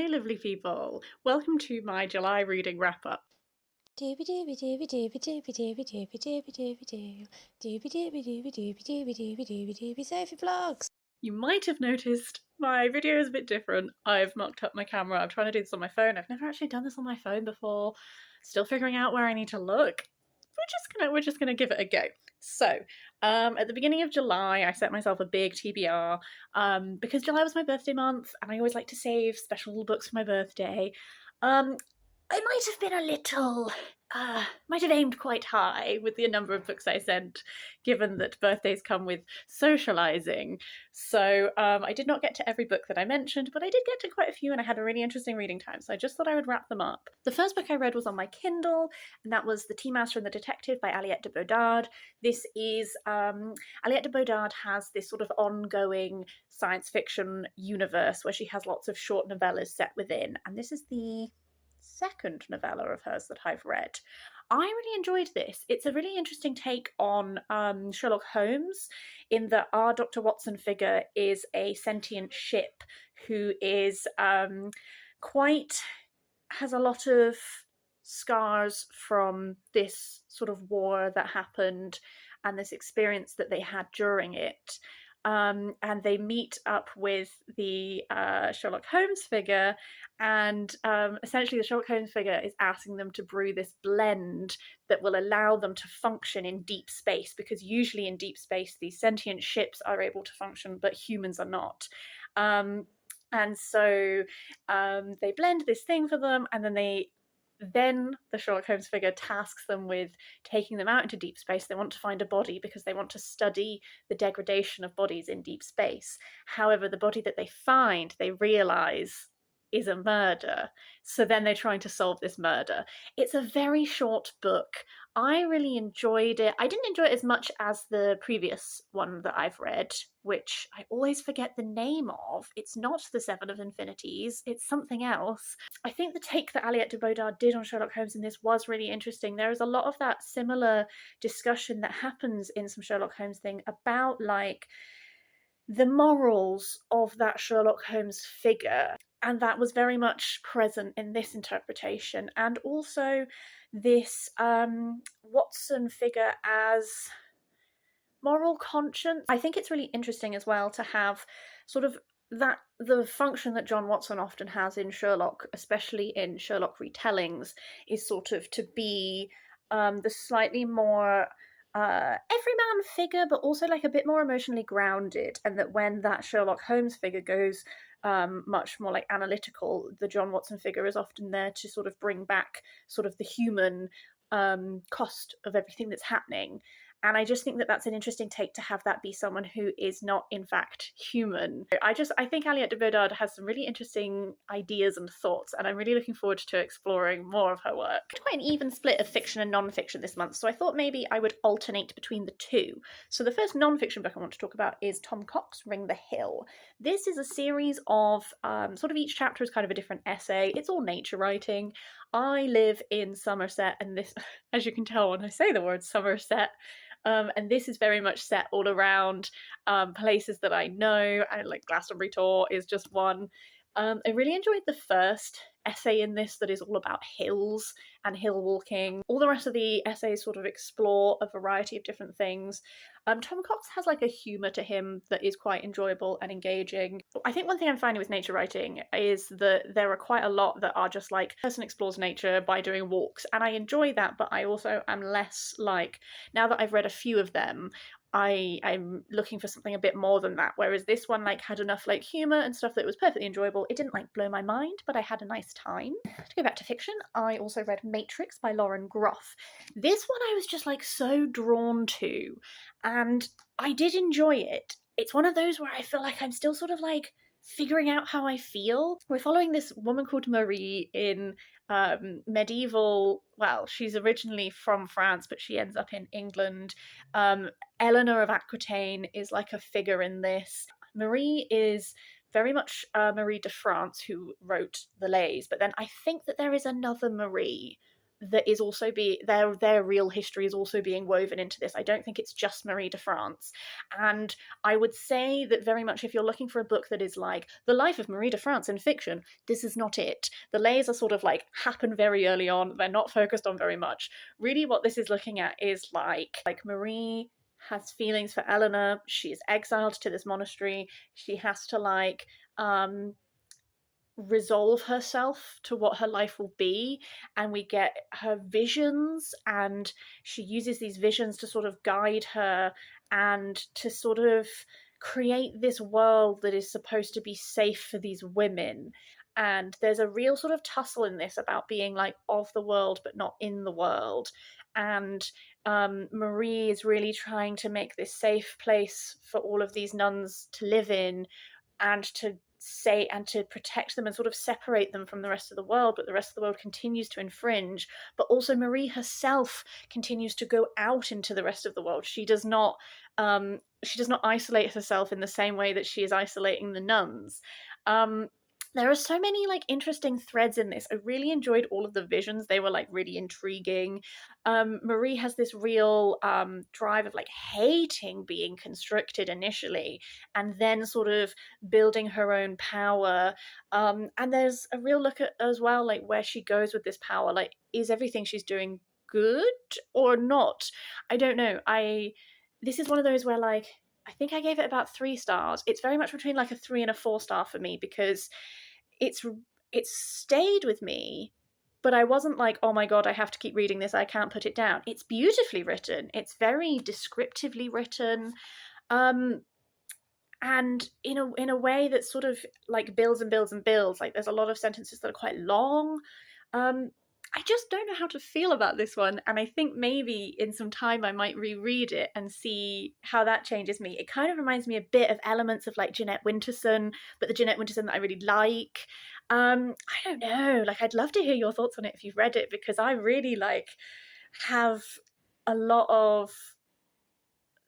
Hey lovely people, welcome to my July reading wrap up. Dooby dooby dooby dooby dooby dooby dooby dooby dooby doo. Dooby dooby dooby dooby dooby dooby dooby dooby Sophie vlogs. You might have noticed my video is a bit different. I've mucked up my camera. I'm trying to do this on my phone. I've never actually done this on my phone before. Still figuring out where I need to look. We're just gonna give it a go. So, at the beginning of July, I set myself a big TBR because July was my birthday month, and I always like to save special little books for my birthday. Um, I might have been a little, might have aimed quite high with the number of books I sent, given that birthdays come with socialising. So I did not get to every book that I mentioned, but I did get to quite a few and I had a really interesting reading time. So I just thought I would wrap them up. The first book I read was on my Kindle, and that was The Tea Master and the Detective by Aliette de Bodard. This is, Aliette de Bodard has this sort of ongoing science fiction universe where she has lots of short novellas set within, and this is the second novella of hers that I've read. I really enjoyed this. It's a really interesting take on Sherlock Holmes, in that our Dr. Watson figure is a sentient ship who is quite, has a lot of scars from this sort of war that happened and this experience that they had during it. And they meet up with the Sherlock Holmes figure, and essentially the Sherlock Holmes figure is asking them to brew this blend that will allow them to function in deep space, because usually in deep space these sentient ships are able to function but humans are not. And so they blend this thing for them, and then the Sherlock Holmes figure tasks them with taking them out into deep space. They want to find a body because they want to study the degradation of bodies in deep space. However, the body that they find, they realise is a murder. So then they're trying to solve this murder. It's a very short book. I really enjoyed it. I didn't enjoy it as much as the previous one that I've read, which I always forget the name of. It's not The Seven of Infinities, it's something else. I think the take that Aliette de Bodard did on Sherlock Holmes in this was really interesting. There is a lot of that similar discussion that happens in some Sherlock Holmes thing about like the morals of that Sherlock Holmes figure. And that was very much present in this interpretation. And also this Watson figure as moral conscience. I think it's really interesting as well to have sort of that the function that John Watson often has in Sherlock, especially in Sherlock retellings, is sort of to be the slightly more everyman figure, but also like a bit more emotionally grounded. And that when that Sherlock Holmes figure goes much more like analytical, the John Watson figure is often there to sort of bring back sort of the human cost of everything that's happening. And I just think that that's an interesting take, to have that be someone who is not in fact human. I think Aliette de Bodard has some really interesting ideas and thoughts, and I'm really looking forward to exploring more of her work. Quite an even split of fiction and non-fiction this month, so I thought maybe I would alternate between the two. So the first non-fiction book I want to talk about is Tom Cox, Ring the Hill. This is a series of sort of each chapter is kind of a different essay. It's all nature writing. I live in Somerset, and this, as you can tell when I say the word Somerset, and this is very much set all around places that I know, and like Glastonbury Tor is just one. I really enjoyed the first essay in this that is all about hills and hill walking. All the rest of the essays sort of explore a variety of different things. Tom Cox has like a humour to him that is quite enjoyable and engaging. I think one thing I'm finding with nature writing is that there are quite a lot that are just like, person explores nature by doing walks, and I enjoy that, but I also am less like, now that I've read a few of them, I'm looking for something a bit more than that. Whereas this one like had enough like humour and stuff that was perfectly enjoyable. It didn't like blow my mind, but I had a nice time. To go back to fiction, I also read Matrix by Lauren Groff. This one I was just like so drawn to, and I did enjoy it. It's one of those where I feel like I'm still sort of like figuring out how I feel. We're following this woman called Marie in medieval, well, she's originally from France, but she ends up in England. Eleanor of Aquitaine is like a figure in this. Marie is very much Marie de France, who wrote the Lays, but then I think that there is another Marie. that is also their real history is also being woven into this. I don't think it's just Marie de France. And I would say that very much, if you're looking for a book that is like the life of Marie de France in fiction, this is not it. The layers are sort of like happen very early on. They're not focused on very much. Really what this is looking at is like Marie has feelings for Eleanor. She is exiled to this monastery. She has to resolve herself to what her life will be, and we get her visions, and she uses these visions to sort of guide her and to sort of create this world that is supposed to be safe for these women. And there's a real sort of tussle in this about being like of the world but not in the world. And Marie is really trying to make this safe place for all of these nuns to live in, and to say and to protect them and sort of separate them from the rest of the world, but the rest of the world continues to infringe. But also Marie herself continues to go out into the rest of the world. She does not isolate herself in the same way that she is isolating the nuns. There are so many like interesting threads in this. I really enjoyed all of the visions. They were like really intriguing. Marie has this real drive of like hating being constricted initially, and then sort of building her own power. And there's a real look at as well, like where she goes with this power. Like, is everything she's doing good or not? I don't know. This is one of those where like I think I gave it about 3 stars. It's very much between like a 3 and a 4 star for me, because it's stayed with me, but I wasn't like, oh my god, I have to keep reading this, I can't put it down. It's beautifully written. It's very descriptively written. And in a way that sort of like builds and builds and builds. Like there's a lot of sentences that are quite long. I just don't know how to feel about this one, and I think maybe in some time I might reread it and see how that changes me. It kind of reminds me a bit of elements of like Jeanette Winterson, but the Jeanette Winterson that I really like. I don't know. Like, I'd love to hear your thoughts on it if you've read it, because I really like have a lot of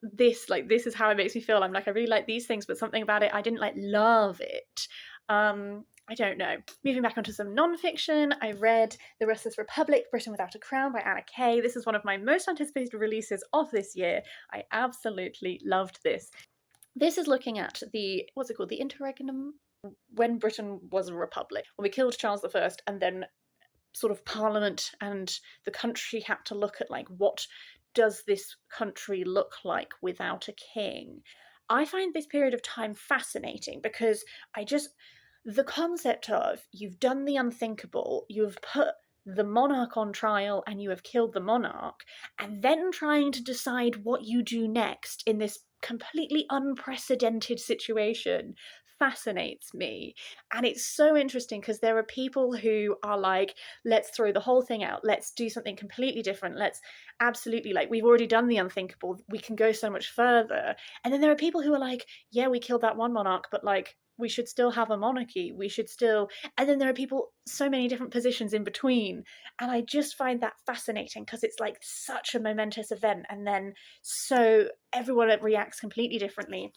this. Like, this is how it makes me feel. I'm like, I really like these things, but something about it I didn't like love it. I don't know. Moving back onto some non-fiction, I read The Restless Republic, Britain Without a Crown by Anna Keay. This is one of my most anticipated releases of this year. I absolutely loved this. This is looking at the interregnum, when Britain was a republic, when we killed Charles I, and then sort of Parliament and the country had to look at like, what does this country look like without a king? I find this period of time fascinating, because the concept of you've done the unthinkable, you've put the monarch on trial and you have killed the monarch, and then trying to decide what you do next in this completely unprecedented situation fascinates me. And it's so interesting, because there are people who are like, let's throw the whole thing out, let's do something completely different, let's absolutely, like, we've already done the unthinkable, we can go so much further. And then there are people who are like, yeah, we killed that one monarch, but like, we should still have a monarchy, we should still. And then there are people, so many different positions in between, and I just find that fascinating, because it's like such a momentous event, and then so everyone reacts completely differently.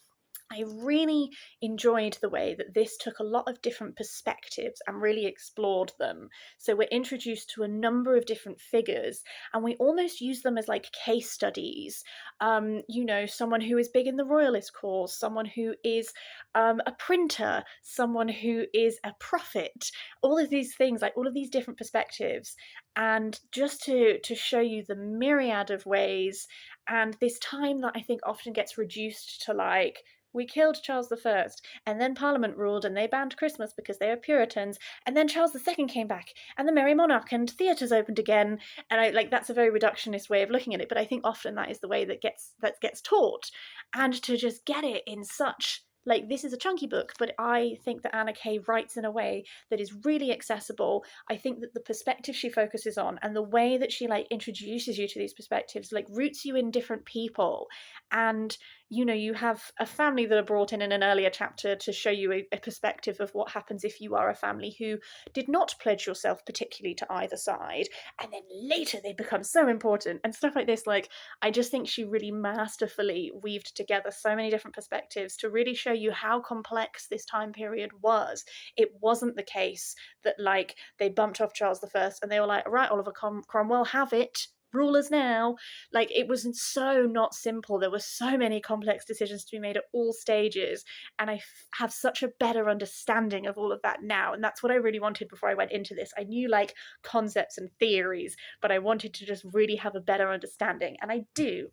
I really enjoyed the way that this took a lot of different perspectives and really explored them. So we're introduced to a number of different figures, and we almost use them as like case studies. Someone who is big in the royalist cause, someone who is a printer, someone who is a prophet, all of these things, like all of these different perspectives. And just to show you the myriad of ways, and this time that I think often gets reduced to like, we killed Charles I, and then Parliament ruled and they banned Christmas because they were Puritans, and then Charles II came back, and the Merry Monarch, and theatres opened again. And I like, that's a very reductionist way of looking at it, but I think often that is the way that gets taught. And to just get it in such, like, this is a chunky book, but I think that Anna Keay writes in a way that is really accessible. I think that the perspective she focuses on, and the way that she like introduces you to these perspectives, like roots you in different people, and you have a family that are brought in an earlier chapter to show you a perspective of what happens if you are a family who did not pledge yourself particularly to either side, and then later they become so important and stuff like this. Like, I just think she really masterfully weaved together so many different perspectives to really show you how complex this time period was. It wasn't the case that, like, they bumped off Charles I and they were like, right, Oliver Cromwell, have it, rulers now. Like, it was so not simple. There were so many complex decisions to be made at all stages, and I have such a better understanding of all of that now, and that's what I really wanted before I went into this. I knew, like, concepts and theories, but I wanted to just really have a better understanding, and I do,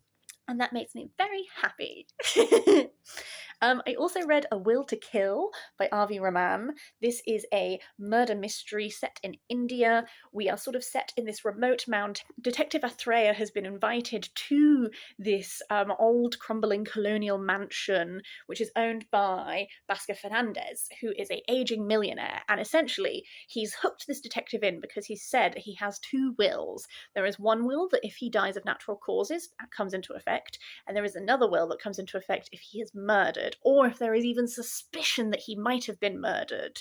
and that makes me very happy. I also read A Will to Kill by R.V. Raman. This is a murder mystery set in India. We are sort of set in this remote mountain. Detective Athreya has been invited to this old crumbling colonial mansion, which is owned by Bhaskar Fernandez, who is a aging millionaire. And essentially, he's hooked this detective in because he said he has two wills. There is one will that if he dies of natural causes, that comes into effect, and there is another will that comes into effect if he is murdered, or if there is even suspicion that he might have been murdered.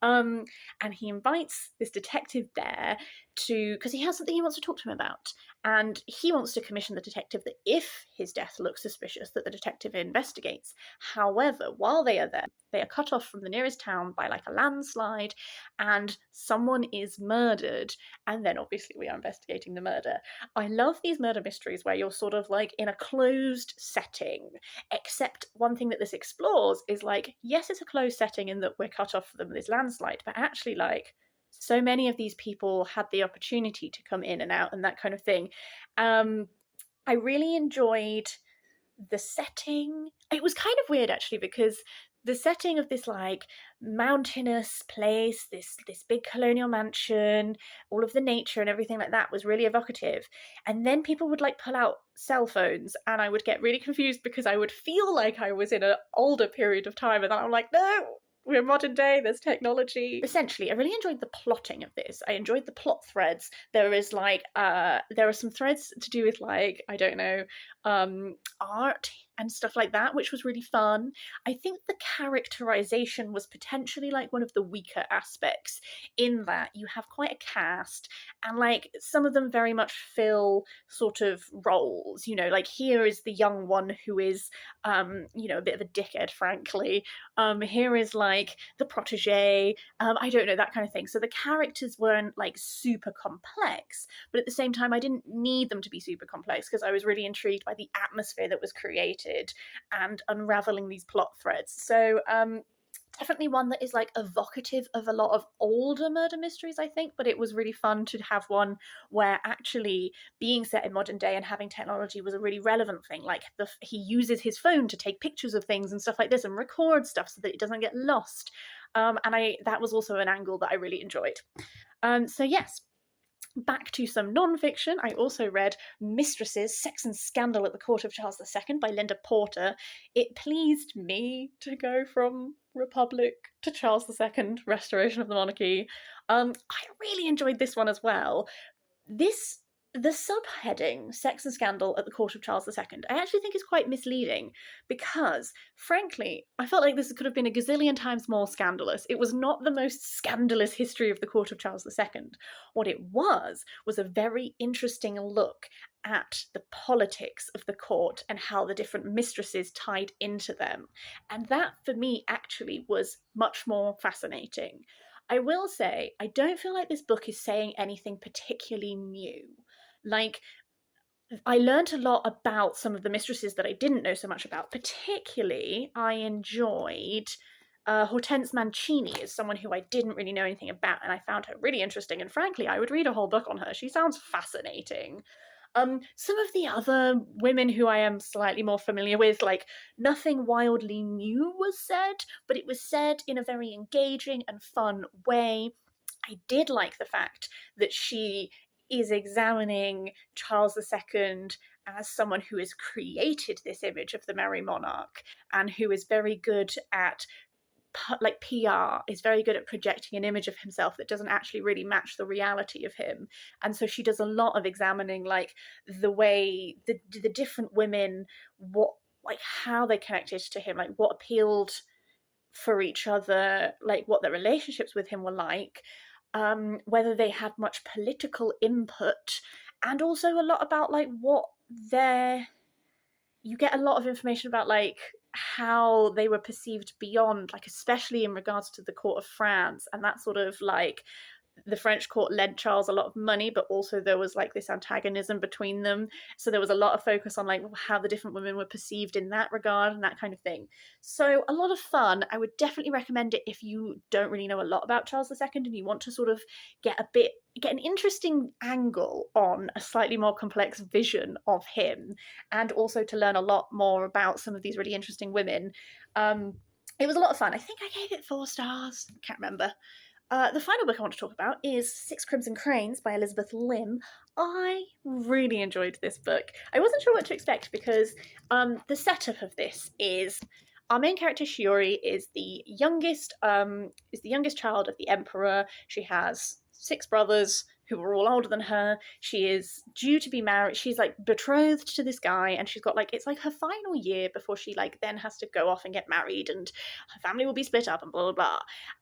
And he invites this detective there because he has something he wants to talk to him about. And he wants to commission the detective that if his death looks suspicious, that the detective investigates. However, while they are there, they are cut off from the nearest town by like a landslide, and someone is murdered. And then obviously we are investigating the murder. I love these murder mysteries where you're sort of like in a closed setting, except one thing that this explores is like, yes, it's a closed setting in that we're cut off from this landslide, but actually, like, so many of these people had the opportunity to come in and out and that kind of thing. I really enjoyed the setting. It was kind of weird actually, because the setting of this like mountainous place, this big colonial mansion, all of the nature and everything like that was really evocative. And then people would like pull out cell phones, and I would get really confused because I would feel like I was in an older period of time, and then I'm like, no, we're modern day, there's technology. Essentially, I really enjoyed the plotting of this. I enjoyed the plot threads. There is like there are some threads to do with, like, I don't know, art and stuff like that, which was really fun. I think the characterization was potentially like one of the weaker aspects, in that you have quite a cast, and like some of them very much fill sort of roles. Like, here is the young one who is a bit of a dickhead, frankly. Here is like the protege. I don't know, that kind of thing. So the characters weren't like super complex, but at the same time, I didn't need them to be super complex because I was really intrigued by the atmosphere that was created and unraveling these plot threads. So definitely one that is like evocative of a lot of older murder mysteries, I think, but it was really fun to have one where actually being set in modern day and having technology was a really relevant thing. Like, he uses his phone to take pictures of things and stuff like this and record stuff so that it doesn't get lost. And that was also an angle that I really enjoyed. So yes, back to some non-fiction. I also read Mistresses, Sex and Scandal at the Court of Charles II by Linda Porter. It pleased me to go from Republic to Charles II, Restoration of the Monarchy. I really enjoyed this one as well. The subheading, Sex and Scandal at the Court of Charles II, I actually think is quite misleading because, frankly, I felt like this could have been a gazillion times more scandalous. It was not the most scandalous history of the Court of Charles II. What it was a very interesting look at the politics of the court and how the different mistresses tied into them. And that, for me, actually was much more fascinating. I will say, I don't feel like this book is saying anything particularly new. Like, I learned a lot about some of the mistresses that I didn't know so much about. Particularly, I enjoyed Hortense Mancini as someone who I didn't really know anything about, and I found her really interesting. And frankly, I would read a whole book on her. She sounds fascinating. Some of the other women who I am slightly more familiar with, like, nothing wildly new was said, but it was said in a very engaging and fun way. I did like the fact that she is examining Charles II as someone who has created this image of the merry monarch and who is very good at like PR, is very good at projecting an image of himself that doesn't actually really match the reality of him. And so she does a lot of examining like the way the different women, what like how they connected to him, like what appealed for each other, like what their relationships with him were like, whether they had much political input, and also a lot about like what their you get a lot of information about like how they were perceived beyond, like especially in regards to the court of France, and that sort of like the French court lent Charles a lot of money, but also there was like this antagonism between them. So there was a lot of focus on like how the different women were perceived in that regard and that kind of thing. So a lot of fun. I would definitely recommend it if you don't really know a lot about Charles II and you want to sort of get an interesting angle on a slightly more complex vision of him, and also to learn a lot more about some of these really interesting women. It was a lot of fun. I think I gave it 4 stars. Can't remember. The final book I want to talk about is Six Crimson Cranes by Elizabeth Lim. I really enjoyed this book. I wasn't sure what to expect because the setup of this is our main character Shiori is the youngest child of the emperor. She has 6 brothers who are all older than her. She is due to be married. She's like betrothed to this guy, and she's got like it's like her final year before she like then has to go off and get married, and her family will be split up and blah blah blah.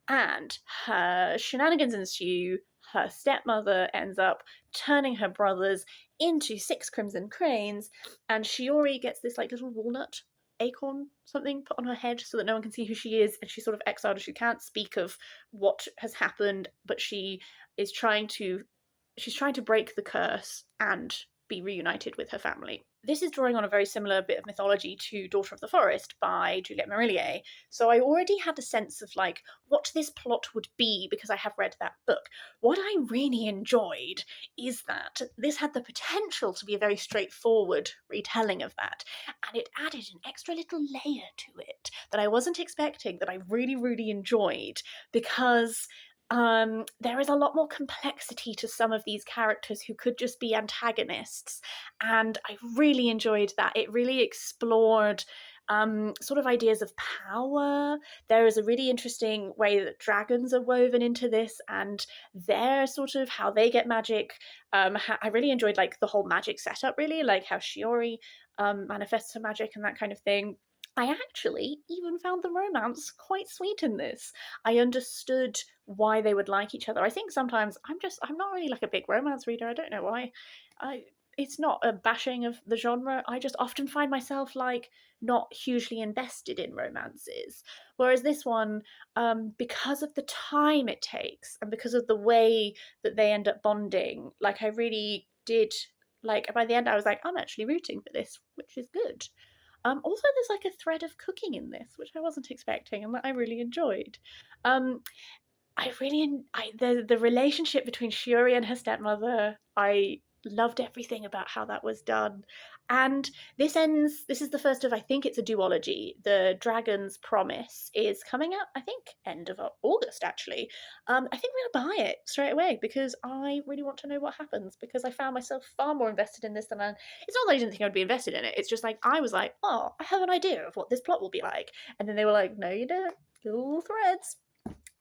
And her shenanigans ensue. Her stepmother ends up turning her brothers into 6 crimson cranes, and Shiori gets this like little walnut acorn something put on her head so that no one can see who she is, and she's sort of exiled. She can't speak of what has happened, but is trying to she's trying to break the curse and be reunited with her family. This is drawing on a very similar bit of mythology to Daughter of the Forest by Juliette Marillier. So I already had a sense of like what this plot would be because I have read that book. What I really enjoyed is that this had the potential to be a very straightforward retelling of that, and it added an extra little layer to it that I wasn't expecting, that I really, really enjoyed, because there is a lot more complexity to some of these characters who could just be antagonists, and I really enjoyed that. It really explored sort of ideas of power. There is a really interesting way that dragons are woven into this, and their sort of how they get magic. I really enjoyed like the whole magic setup, really, like how Shiori manifests her magic and that kind of thing. I actually even found the romance quite sweet in this. I understood why they would like each other. I think sometimes I'm not really like a big romance reader. I don't know why. I It's not a bashing of the genre. I just often find myself like not hugely invested in romances. Whereas this one, because of the time it takes and because of the way that they end up bonding, like I really did like by the end I was like, I'm actually rooting for this, which is good. Also, there's like a thread of cooking in this, which I wasn't expecting and that I really enjoyed. Um, the relationship between Shiori and her stepmother. I loved everything about how that was done. And this is the first of, I think it's a duology. The Dragon's Promise is coming out, I think, end of August, actually. I think I'm going to buy it straight away because I really want to know what happens, because I found myself far more invested in this than it's not that I didn't think I'd be invested in it. It's just like, I was like, oh, I have an idea of what this plot will be like. And then they were like, no, you don't. Little threads.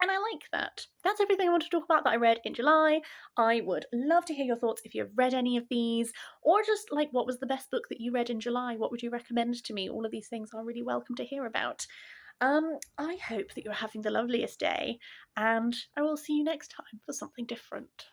And I like that. That's everything I want to talk about that I read in July. I would love to hear your thoughts if you've read any of these, or just like what was the best book that you read in July? What would you recommend to me? All of these things are really welcome to hear about. I hope that you're having the loveliest day, and I will see you next time for something different.